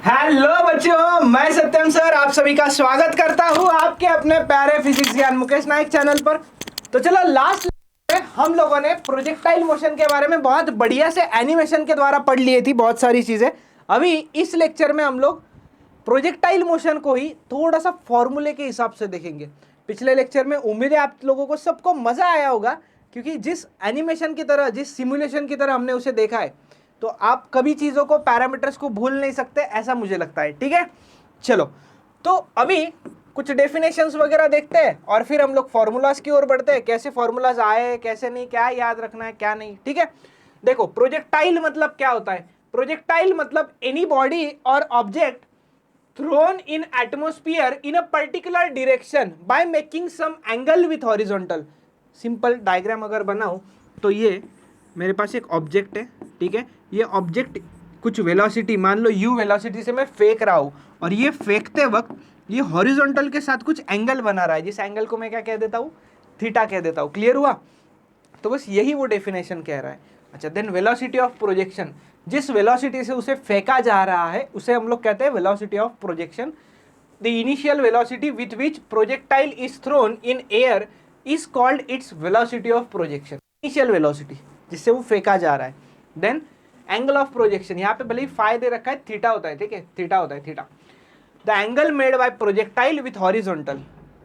Hello बच्चों, मैं सत्यम sir आप सभी का स्वागत करता हूं आपके अपने प्यारे फिजिक्स ज्ञान मुकेश नायक चैनल पर। तो चलो लास्ट में हम लोगों ने प्रोजेक्टाइल मोशन के बारे में बहुत बढ़िया से एनिमेशन के द्वारा पढ़ ली थी बहुत सारी चीजें। अभी इस लेक्चर में हम लोग प्रोजेक्टाइल मोशन को ही थोड़ा सा फॉर्मूले के हिसाब से देखेंगे। पिछले लेक्चर में उम्मीद है आप लोगों को सबको मजा आया होगा, क्योंकि जिस एनिमेशन की तरह जिस सिमुलेशन की तरह हमने उसे देखा है तो आप कभी चीजों को पैरामीटर्स को भूल नहीं सकते, ऐसा मुझे लगता है। ठीक है, चलो तो अभी कुछ डेफिनेशंस वगैरह देखते हैं और फिर हम लोग फॉर्मूलाज की ओर बढ़ते हैं। कैसे फॉर्मूलाज आए, कैसे नहीं, क्या याद रखना है क्या नहीं। ठीक है, देखो प्रोजेक्टाइल मतलब क्या होता है। प्रोजेक्टाइल मतलब एनी बॉडी और object thrown in atmosphere in a particular direction by making some angle with horizontal। Simple diagram अगर बनाऊं तो ये मेरे पास एक ऑब्जेक्ट है, ठीक है। ये ऑब्जेक्ट कुछ वेलोसिटी, मान लो u वेलोसिटी से मैं फेंक रहा हूं और ये फेंकते वक्त ये हॉरिजॉन्टल के साथ कुछ एंगल बना रहा है, जिस एंगल को मैं क्या कह देता हूं, थीटा कह देता हूं। क्लियर हुआ? तो बस यही वो डेफिनेशन कह रहा है। अच्छा, देन वेलोसिटी ऑफ प्रोजेक्शन, जिस वेलोसिटी से उसे फेंका जा रहा है उसे हम लोग कहते हैं velocity of projection. The initial velocity with which projectile is thrown in air is called its velocity of projection. Initial velocity जिससे वो फेंका जा रहा है। देन एंगल ऑफ प्रोजेक्शन, यहाँ पे भले ही फाई दे रखा है, थीटा होता है, ठीक है, थीटा होता है, theta. The angle made by projectile with horizontal.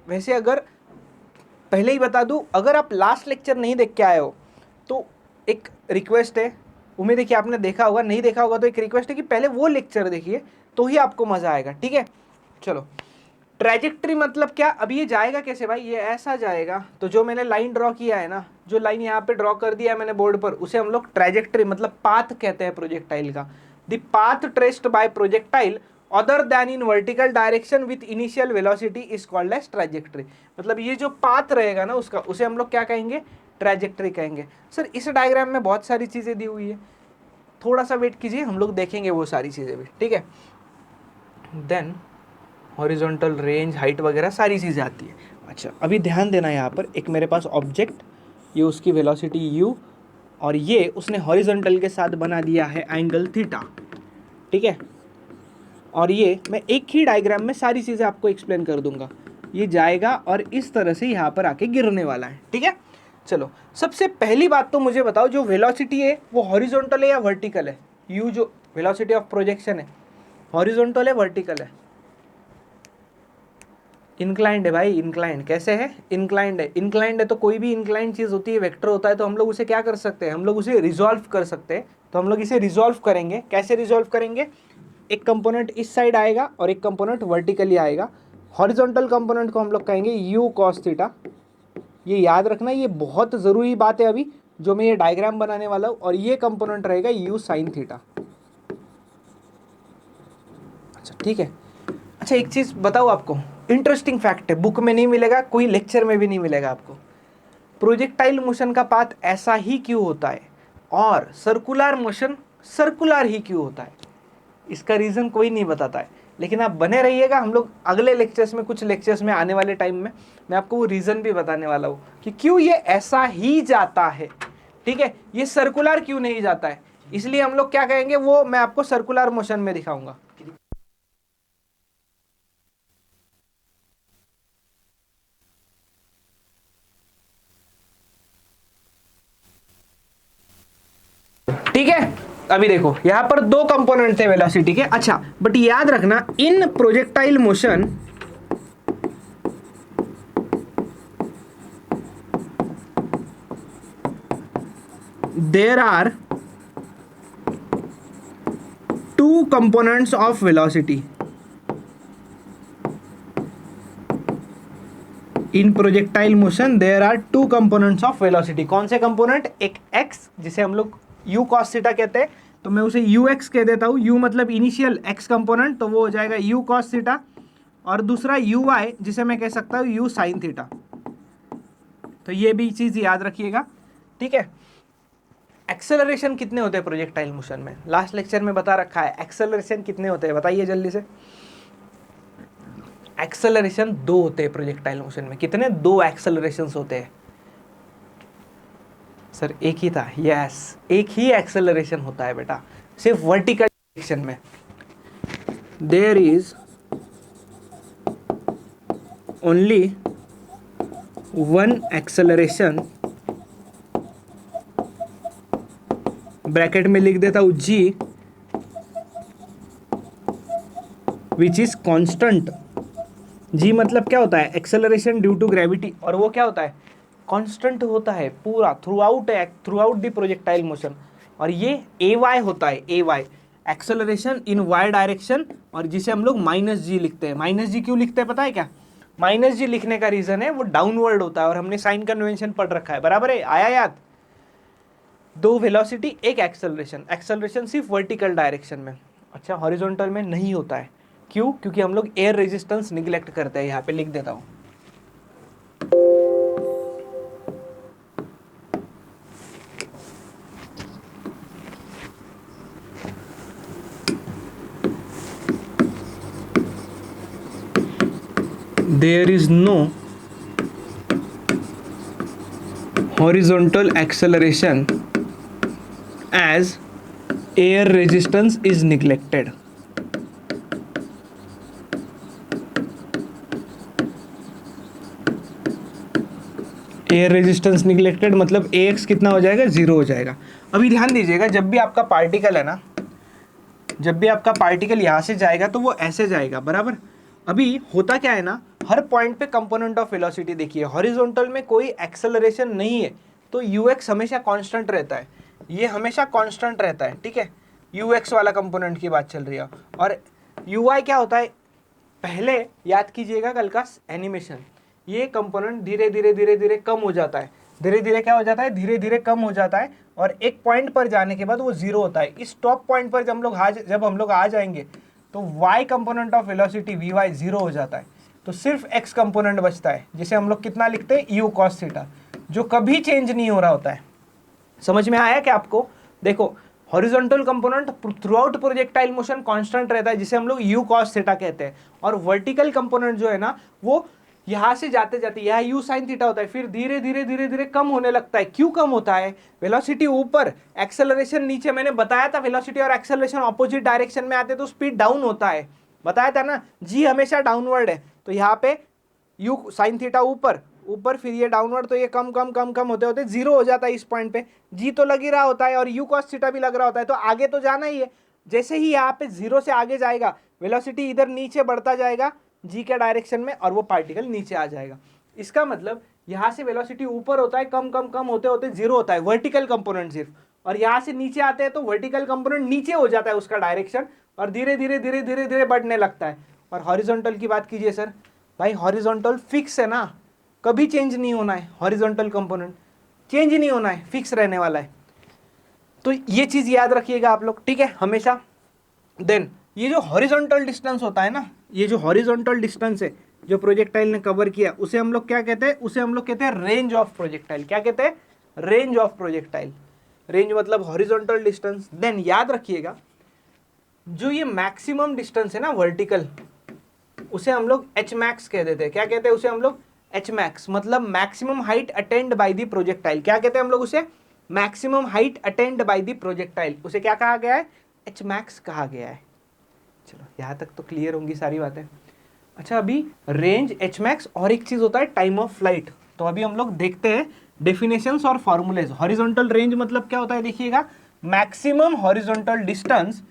वैसे अगर पहले ही बता दूं, अगर आप लास्ट लेक्चर नहीं देख के आए हो तो एक रिक्वेस्ट है, उम्मीद है कि आपने देखा होगा, नहीं देखा होगा तो एक रिक्वेस्ट है कि पहले वो लेक्चर देखिए तो ही आपको मजा आएगा। ठीक है, चलो ट्रैजेक्टरी मतलब क्या, अभी ये जाएगा कैसे भाई, ये ऐसा जाएगा। तो जो मैंने लाइन ड्रॉ किया है ना, जो लाइन यहाँ पे ड्रॉ कर दिया है मैंने बोर्ड पर, उसे हम लोग ट्रैजेक्टरी मतलब पाथ कहते हैं प्रोजेक्टाइल का। The path traced by projectile other than in vertical direction with initial velocity is called as trajectory. मतलब ये जो पाथ रहेगा ना उसका, उसे हम लोग क्या कहेंगे, ट्रैजेक्टरी कहेंगे। सर इस डायग्राम में बहुत सारी चीजें दी हुई है, थोड़ा सा वेट कीजिए, हम लोग देखेंगे वो सारी चीजें भी। ठीक है, देन हॉरिजॉन्टल रेंज, हाइट वगैरह सारी चीज़ें आती है। अच्छा अभी ध्यान देना, यहाँ पर एक मेरे पास ऑब्जेक्ट, ये उसकी वेलोसिटी u और ये उसने हॉरिजॉन्टल के साथ बना दिया है एंगल थीटा। ठीक है, और ये मैं एक ही डायग्राम में सारी चीज़ें आपको एक्सप्लेन कर दूंगा। ये जाएगा और इस तरह से यहाँ पर आके गिरने वाला है। ठीक है, चलो सबसे पहली बात तो मुझे बताओ, जो वेलोसिटी है वो हॉरिजॉन्टल है या वर्टिकल है? u जो वेलोसिटी ऑफ प्रोजेक्शन है, हॉरिजॉन्टल है वर्टिकल है? इंक्लाइंड है भाई, इंक्लाइंड। कैसे है? इंक्लाइंड है। इंक्लाइंड है तो कोई भी इंक्लाइंड चीज़ होती है, वेक्टर होता है, तो हम लोग उसे क्या कर सकते हैं, हम लोग उसे रिजॉल्व कर सकते हैं। तो हम लोग इसे रिजॉल्व करेंगे। कैसे रिजॉल्व करेंगे? एक कंपोनेंट इस साइड आएगा और एक कंपोनेंट वर्टिकली आएगा। हॉरिजॉन्टल कंपोनेंट को हम लोग कहेंगे u cos थीटा। ये याद रखना, ये बहुत ज़रूरी बात है अभी जो मैं ये डायग्राम बनाने वाला हूँ। और ये कंपोनेंट रहेगा u sin थीटा। अच्छा ठीक है। अच्छा एक चीज़ बताओ आपको, इंटरेस्टिंग फैक्ट है, बुक में नहीं मिलेगा, कोई लेक्चर में भी नहीं मिलेगा आपको। प्रोजेक्टाइल मोशन का पाथ ऐसा ही क्यों होता है और सर्कुलर मोशन सर्कुलर ही क्यों होता है? इसका रीज़न कोई नहीं बताता है, लेकिन आप बने रहिएगा। हम लोग अगले लेक्चर्स में, कुछ लेक्चर्स में आने वाले टाइम में मैं आपको वो रीज़न भी बताने वाला हूँ कि क्यों ये ऐसा ही जाता है। ठीक है, ये सर्कुलर क्यों नहीं जाता है, इसलिए हम लोग क्या कहेंगे वो मैं आपको सर्कुलर मोशन में दिखाऊंगा। ठीक है, अभी देखो यहां पर दो कंपोनेंट थे वेलोसिटी के। अच्छा बट याद रखना, in projectile motion there are two components of velocity. In projectile motion there are two components of velocity. कौन से कंपोनेंट? एक x जिसे हम लोग u cos थीटा कहते हैं, तो मैं उसे ux कह देता हूँ। u मतलब इनिशियल x कंपोनेंट, तो वो हो जाएगा u cos थीटा। और दूसरा uy जिसे मैं कह सकता हूँ u sin थीटा। तो ये भी चीज़ याद रखिएगा। ठीक है, एक्सेलरेशन कितने होते हैं प्रोजेक्टाइल मोशन में? लास्ट लेक्चर में बता रखा है, एक्सेलरेशन कितने होते हैं बताइए जल्दी से। एक्सेलरेशन दो होते हैं प्रोजेक्टाइल मोशन में। कितने? दो एक्सेलरेशंस होते हैं। सर एक ही था? यस, एक ही एक्सेलरेशन होता है बेटा, सिर्फ वर्टिकल डायरेक्शन में। There is only one acceleration, bracket में लिख देता हूं g, which is constant. g मतलब क्या होता है, एक्सेलरेशन ड्यू टू ग्रेविटी, और वो क्या होता है, कांस्टेंट होता है पूरा through out the projectile motion. और ये ay होता है, ay acceleration in y direction, और जिसे हम लोग माइनस जी लिखते हैं। माइनस जी क्यों लिखते हैं पता है क्या, माइनस जी लिखने का रीजन है वो डाउनवर्ड होता है, और हमने साइन कन्वेंशन पढ़ रखा है, बराबर है, आया याद। दो वेलोसिटी एक एक्सेलरेशन, एक्सेलरेशन सिर्फ वर्टिकल डायरेक्शन में, अच्छा हॉरिजॉन्टल में नहीं होता है। क्यों, क्योंकि हम लोग एयर रेजिस्टेंस निगलेक्ट करते हैं। यहाँ पे लिख देता हूं, there is no horizontal acceleration as air resistance is neglected। Air resistance neglected मतलब ax कितना हो जाएगा, 0 हो जाएगा। अभी ध्यान दीजिएगा, जब भी आपका पार्टिकल है ना, जब भी आपका पार्टिकल यहाँ से जाएगा तो वो ऐसे जाएगा, बराबर। अभी होता क्या है ना, हर पॉइंट पे कंपोनेंट ऑफ वेलोसिटी देखिए, हॉरिजॉन्टल में कोई एक्सेलरेशन नहीं है तो ux हमेशा कांस्टेंट रहता है, ये हमेशा कांस्टेंट रहता है, ठीक है, ux वाला कंपोनेंट की बात चल रही है। और uy क्या होता है, पहले याद कीजिएगा कल का एनिमेशन, ये कंपोनेंट धीरे धीरे धीरे धीरे कम हो जाता है, धीरे धीरे क्या हो जाता है, धीरे धीरे कम हो जाता है, और एक पॉइंट पर जाने के बाद वो 0 होता है। इस टॉप पॉइंट पर जब हम लोग आ जाएंगे तो y component of velocity vy 0 हो जाता है, तो सिर्फ x कंपोनेंट बचता है, जिसे हम लोग कितना लिखते हैं, u cos थीटा, जो कभी चेंज नहीं हो रहा होता है। समझ में आया क्या आपको? देखो, horizontal component through out projectile motion constant रहता है, जिसे हम लोग u cos थीटा कहते हैं, और वर्टिकल कंपोनेंट जो है ना, वो यहाँ से जाते जाते यहाँ u sin थीटा होता है, फिर धीरे धीरे धीरे धीरे कम होने लगता है। क्यों कम होता है? वेलोसिटी ऊपर, एक्सेलरेशन नीचे। मैंने बताया था वेलोसिटी और एक्सेलरेशन ऑपोजिट डायरेक्शन में आते तो स्पीड डाउन होता है, बताया था ना, g हमेशा डाउनवर्ड है, तो यहाँ पे u sin थीटा ऊपर ऊपर, फिर ये डाउनवर्ड, तो ये कम कम कम कम होते होते 0 हो जाता है। इस पॉइंट पे g तो लग ही रहा होता है और u cos थीटा भी लग रहा होता है, तो आगे तो जाना ही है। जैसे ही यहाँ पे 0 से आगे जाएगा, वेलोसिटी इधर नीचे बढ़ता जाएगा g के डायरेक्शन में, और वो पार्टिकल नीचे आ जाएगा। इसका मतलब यहाँ से वेलोसिटी ऊपर होता है, कम कम कम होते होते 0 होता है वर्टिकल कंपोनेंट सिर्फ, और यहाँ से नीचे आते हैं तो वर्टिकल कंपोनेंट नीचे हो जाता है उसका डायरेक्शन, और धीरे धीरे धीरे धीरे धीरे बढ़ने लगता है। और हॉरिजॉन्टल की बात कीजिए सर, भाई हॉरिजॉन्टल फिक्स है ना, कभी चेंज नहीं होना है, हॉरिजॉन्टल कंपोनेंट चेंज ही नहीं होना है, फिक्स रहने वाला है। तो ये चीज़ याद रखिएगा आप लोग, ठीक है, हमेशा। देन ये जो हॉरिजॉन्टल डिस्टेंस होता है ना, ये जो हॉरिजॉन्टल डिस्टेंस है जो प्रोजेक्टाइल ने कवर किया, उसे हम लोग क्या कहते हैं, उसे हम लोग कहते हैं रेंज ऑफ प्रोजेक्टाइल। क्या कहते हैं? Range of projectile. रेंज मतलब हॉरिजॉन्टल डिस्टेंस। देन याद रखिएगा, जो ये मैक्सिमम डिस्टेंस है ना वर्टिकल, उसे हम लोग एच मैक्स कह देते हैं। क्या कहते हैं उसे हम लोग? एच मैक्स, मतलब maximum height attained by the projectile. क्या कहते हैं हम लोग उसे? Maximum height attained by the projectile. उसे क्या कहा गया है? एच मैक्स कहा गया है। चलो यहाँ तक तो क्लियर होंगी सारी बातें। अच्छा, अभी रेंज, एच मैक्स, और एक चीज़ होता है टाइम ऑफ फ्लाइट। तो अभी हम लोग देखते हैं डेफिनेशंस और फॉर्मूलेज। हॉरिजॉन्टल रेंज मतलब क्या होता है, देखिएगा, maximum horizontal distance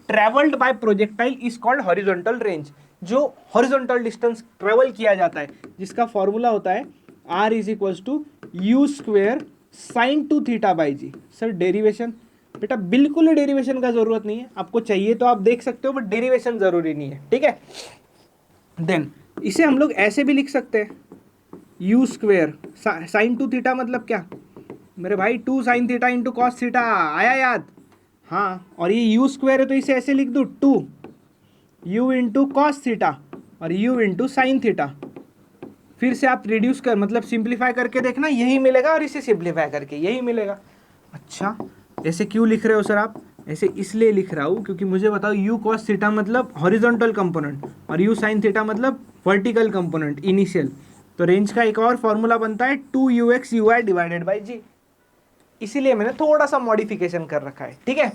travelled by projectile is called horizontal range. जो हॉरिजॉन्टल डिस्टेंस ट्रेवल किया जाता है, जिसका फॉर्मूला होता है r is equals to u square sine two theta by g. Sir derivation, बेटा बिल्कुल डेरिवेशन का जरूरत नहीं है, आपको चाहिए तो आप देख सकते हो, बट डेरिवेशन जरूरी नहीं है, ठीक है। देन इसे हम लोग ऐसे भी लिख सकते हैं, you square sine two theta मतलब क्या मेरे भाई, 2 sine theta into cos theta, आया याद? हाँ, और ये यू स्क्वेयर है तो इसे ऐसे लिख दूँ, 2 यू इंटू कॉस थीटा और यू इंटू साइन थीटा। फिर से आप रिड्यूस कर, मतलब सिंप्लीफाई करके देखना, यही मिलेगा, और इसे सिंप्लीफाई करके यही मिलेगा। अच्छा, ऐसे क्यों लिख रहे हो सर आप? ऐसे इसलिए लिख रहा हूँ क्योंकि मुझे बताओ, यू कॉस थीटा मतलब हॉरिजॉन्टल कंपोनेंट और यू साइन थीटा मतलब वर्टिकल कंपोनेंट इनिशियल। तो रेंज का एक और फॉर्मूला बनता है 2ux ui डिवाइडेड बाई जी। इसीलिए मैंने थोड़ा सा मॉडिफिकेशन कर रखा है, ठीक है।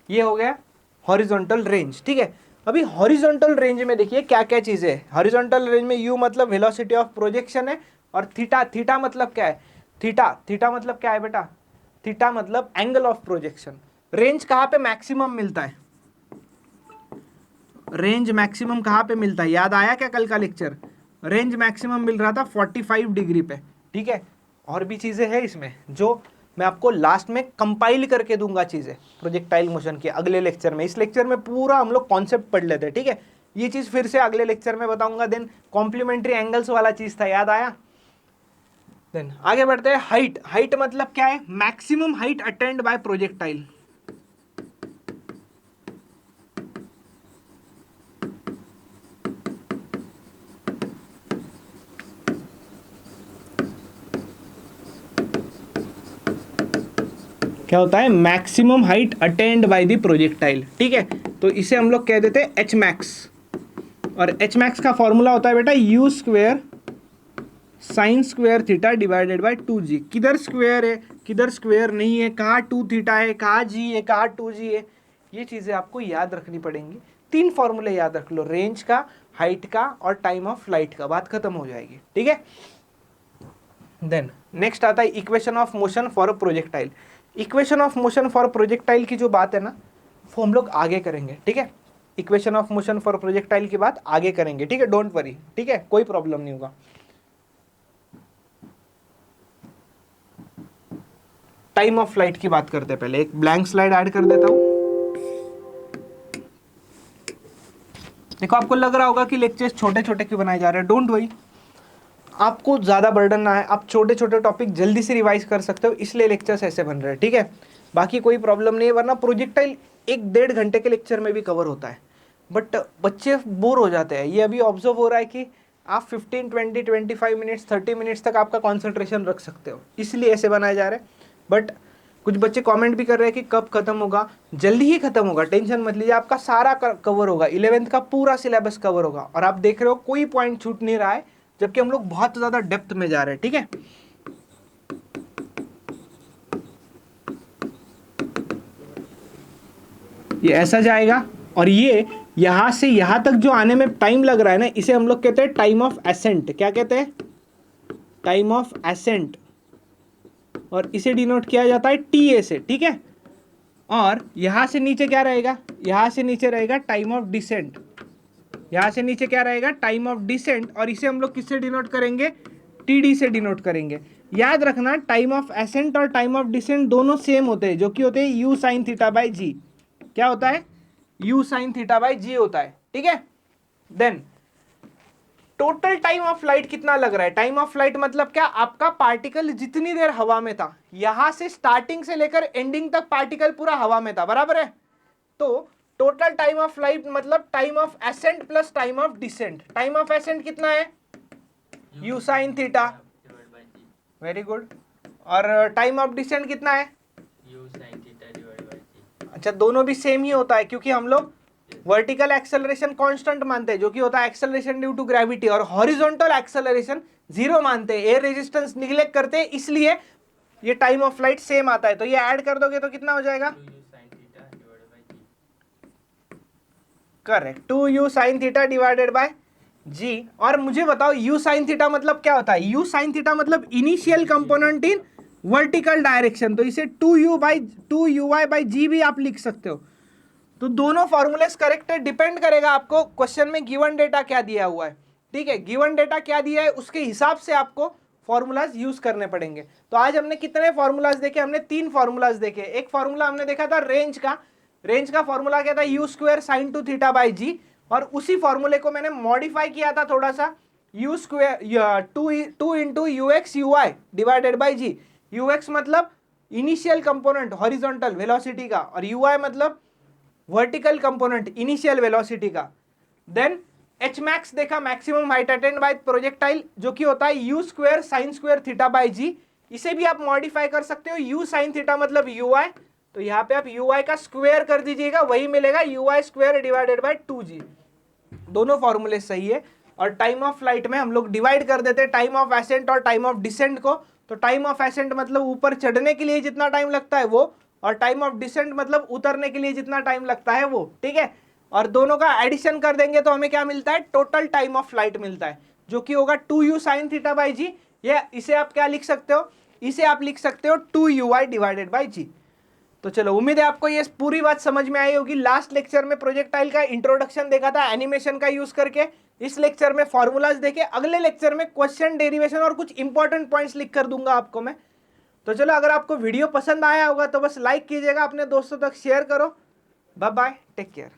ये हो गया हॉरिजॉन्टल रेंज, ठीक है। अभी हॉरिजॉन्टल रेंज में देखिए क्या क्या चीजें है। हॉरिजॉन्टल रेंज में यू मतलब वेलोसिटी ऑफ प्रोजेक्शन है, और थीटा, थीटा मतलब क्या है, थीटा, थीटा मतलब क्या है बेटा, थीटा मतलब एंगल ऑफ प्रोजेक्शन। रेंज कहाँ पे मैक्सिमम मिलता है, रेंज मैक्सिमम कहाँ पे मिलता है, याद आया क्या कल का लेक्चर, रेंज मैक्सिमम मिल रहा था 45 डिग्री पे, ठीक है। और भी चीजें हैं इसमें जो मैं आपको लास्ट में कंपाइल करके दूंगा चीजें प्रोजेक्टाइल मोशन के अगले लेक्चर में। इस लेक्चर में पूरा हम लोग कॉन्सेप्ट पढ़ लेते हैं, ठीक है। ये चीज फिर से अगले लेक्चर में बताऊंगा। देन कॉम्प्लीमेंट्री एंगल्स वाला चीज था, याद आया। देन आगे बढ़ते हैं। हाइट, हाइट मतलब क्या है, maximum height attained by projectile. क्या होता है, maximum height attained by the projectile, ठीक है। तो इसे हम लोग कह देते हैं एच मैक्स, और एच मैक्स का फॉर्मूला होता है बेटा u square sine square theta divided by 2g। किधर स्क्वेयर है, किधर स्क्वेयर नहीं है, कहाँ 2 थीटा है, कहाँ g है, कहाँ 2g है, ये चीजें आपको याद रखनी पड़ेंगी। 3 फॉर्मूले याद रख लो, रेंज का, हाइट का और टाइम ऑफ फ्लाइट का, बात खत्म हो जाएगी, ठीक है। देन नेक्स्ट आता है equation of motion for a projectile. Equation of motion for projectile की जो बात है ना, वो हम लोग आगे करेंगे, ठीक है। Equation of motion for projectile की बात आगे करेंगे, ठीक है, डोंट वरी, ठीक है, कोई प्रॉब्लम नहीं होगा। टाइम ऑफ फ्लाइट की बात करते हैं। पहले एक ब्लैंक स्लाइड ऐड कर देता हूं। देखो आपको लग रहा होगा कि लेक्चर्स छोटे छोटे क्यों बनाए जा रहे हैं, डोंट वरी, आपको ज्यादा बर्डन ना है, आप छोटे छोटे टॉपिक जल्दी से रिवाइज कर सकते हो, इसलिए लेक्चर्स ऐसे बन रहे हैं, ठीक है। बाकी कोई प्रॉब्लम नहीं है, वरना प्रोजेक्टाइल 1-1.5 घंटे के लेक्चर में भी कवर होता है, बट बच्चे बोर हो जाते हैं। ये अभी ऑब्जर्व हो रहा है कि आप 15, 20, 25 मिनट्स, 30 मिनट्स तक आपका कॉन्सेंट्रेशन रख सकते हो, इसलिए ऐसे बनाए जा रहे हैं। बट कुछ बच्चे कमेंट भी कर रहे हैं कि कब खत्म होगा, जल्दी ही खत्म होगा, टेंशन मत लीजिए, आपका सारा कवर होगा, 11th का पूरा सिलेबस कवर होगा। और आप देख रहे हो कोई पॉइंट छूट नहीं रहा है, जबकि हम लोग बहुत ज्यादा डेप्थ में जा रहे हैं, ठीक है। ये ऐसा जाएगा, और ये यहां से यहां तक जो आने में टाइम लग रहा है ना, इसे हम लोग कहते हैं टाइम ऑफ एसेंट। क्या कहते हैं, टाइम ऑफ एसेंट, और इसे डिनोट किया जाता है TA से, ठीक है। और यहां से नीचे क्या रहेगा, यहां से नीचे रहेगा टाइम ऑफ डिसेंट, यहां से नीचे क्या रहेगा, टाइम ऑफ डिसेंट, और इसे हम लोग किससे डिनोट करेंगे, TD से डिनोट करेंगे। याद रखना टाइम ऑफ एसेंट और टाइम ऑफ डिसेंट दोनों सेम होते हैं, जो कि होते हैं u sine theta by g. क्या होता है, u sine theta by g होता है, ठीक है। Then total time of flight कितना लग रहा है, टाइम ऑफ फ्लाइट मतलब क्या, आपका पार्टिकल जितनी देर हवा में था, यहां से स्टार्टिंग से लेकर एंडिंग तक पार्टिकल पूरा हवा में था, बराबर है। तो टोटल टाइम ऑफ फ्लाइट मतलब time of ascent plus time of descent. Time of ascent कितना है, u sine theta, very good. और टाइम ऑफ डिसेंट कितना है, u sin theta divided by g। अच्छा, दोनों भी सेम ही होता है, क्योंकि हम लोग वर्टिकल एक्सेलरेशन कांस्टेंट मानते हैं, जो कि होता है एक्सेलरेशन ड्यू टू ग्रेविटी, और हॉरिजॉन्टल एक्सेलरेशन 0 मानते हैं, एयर रेजिस्टेंस निग्लेक्ट करते हैं, इसलिए ये टाइम ऑफ फ्लाइट सेम आता है। तो ये ऐड कर दोगे तो कितना हो जाएगा, 2u sin theta divided by g। Correct, 2u sin theta divided bye g। और मुझे बताओ u sin थीटा मतलब क्या होता है, u sin थीटा मतलब initial component in vertical direction, तो इसे 2uy बाई जी भी आप लिख सकते हो। तो दोनों फॉर्मूलेस करेक्ट है, डिपेंड करेगा आपको क्वेश्चन में गिवन डेटा क्या दिया हुआ है, ठीक है। गिवन डेटा क्या दिया है उसके हिसाब से आपको फॉर्मूलाज यूज करने पड़ेंगे। तो आज हमने कितने फॉर्मूलाज देखे, हमने 3 फॉर्मूलाज देखे। एक फॉर्मूला हमने देखा था रेंज का, रेंज का फॉर्मूला क्या था, u square sine 2 theta by g, और उसी फॉर्मूले को मैंने मॉडिफाई किया था थोड़ा सा, u square 2 into u x u y divided by g. U x मतलब इनिशियल कंपोनेंट हॉरिजॉन्टल वेलोसिटी का, और यू आई मतलब वर्टिकल कंपोनेंट इनिशियल वेलोसिटी का। देन एच मैक्स देखा, maximum height attained by projectile, जो कि होता है u square sine square theta by g. इसे भी आप मॉडिफाई कर सकते हो, यू साइन थीटा मतलब यू आई, तो यहाँ पे आप यू आई का स्क्वायर कर दीजिएगा, वही मिलेगा you I square divided by 2g। दोनों फॉर्मूले सही है। और टाइम ऑफ फ्लाइट में हम लोग डिवाइड कर देते हैं टाइम ऑफ एसेंट और टाइम ऑफ डिसेंट को। तो टाइम ऑफ एसेंट मतलब ऊपर चढ़ने के लिए जितना टाइम लगता है वो, और टाइम ऑफ डिसेंट मतलब उतरने के लिए जितना टाइम लगता है वो, ठीक है। और दोनों का एडिशन कर देंगे तो हमें क्या मिलता है, टोटल टाइम ऑफ फ्लाइट मिलता है, जो कि होगा 2u sin थीटा बाई जी। ये इसे आप क्या लिख सकते हो, इसे आप लिख सकते हो 2ui डिवाइडेड बाई जी। तो चलो, उम्मीद है आपको ये पूरी बात समझ में आई होगी। लास्ट लेक्चर में प्रोजेक्टाइल का इंट्रोडक्शन देखा था एनिमेशन का यूज करके, इस लेक्चर में फॉर्मूलाज देखे, अगले लेक्चर में क्वेश्चन डेरिवेशन और कुछ इंपॉर्टेंट पॉइंट्स लिख कर दूंगा आपको मैं। तो चलो, अगर आपको वीडियो पसंद आया होगा तो बस लाइक कीजिएगा, अपने दोस्तों तक शेयर करो। Bye bye, take care.